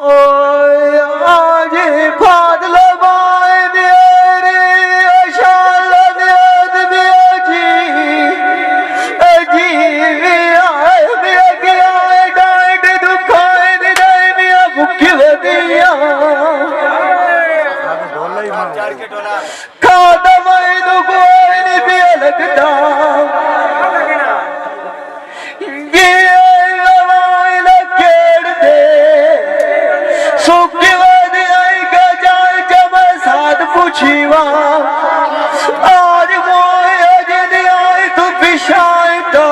आज फादल बाय मेरे अशाल नियत बियाजी अजी आए बिया डांट दुखाए निदाय मिया भूखी वदिया खादा मैं दुखोए नि बिया लगता पूछीवा आज मोए अजन आए तू पिछाता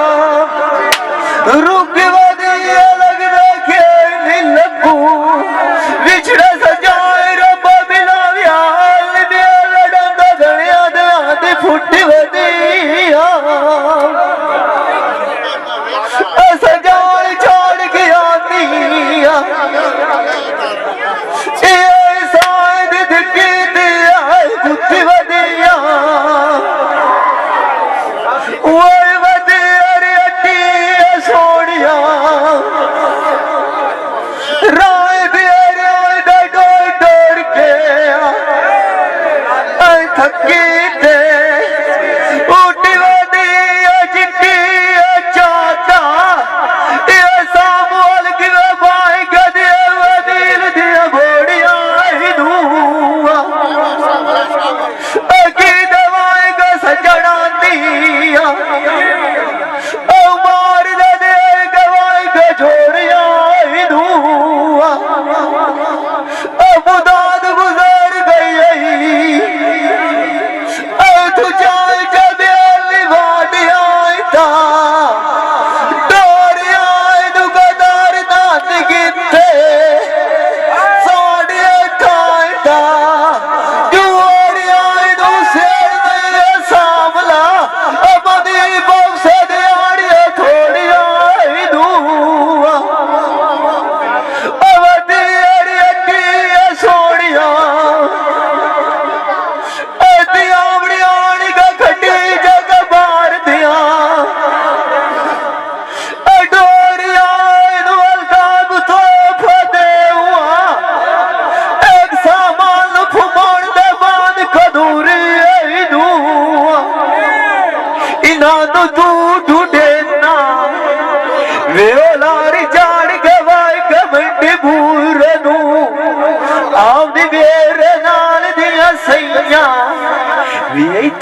रुक वदिया लगदा खेल लगू विछड़ा सजाए रब बिना व्याल बेल डंदा गणिया दया दी फुट वदिया सजाए छोड़ के आंदिया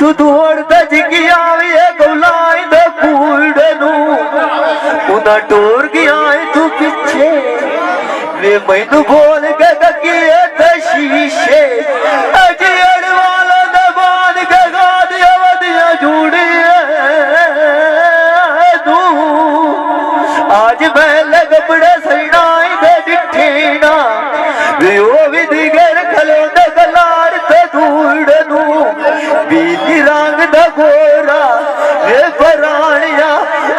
तू दौड़ता जिगिया गौलाई द कूड़नू उदा टोर गया तू पिछे वे मैनू बोल के गगिए शीशे अजी अड़वाला दबान के गाद अवधिया जुड़े तू आज मैं लग बड़े सैनाई दे डिठीना वे ओ विधि गर खलो द गलार ते धूड़नू बीली रंग द गोरा वे परानिया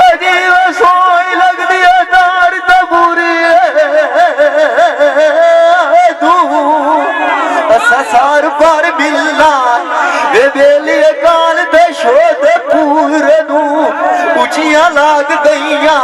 अजीब सोई लग दिया तार तबूरी तू सार पर मिलना वे बेली काल ते शोध पूरनू उचिया लाग गईया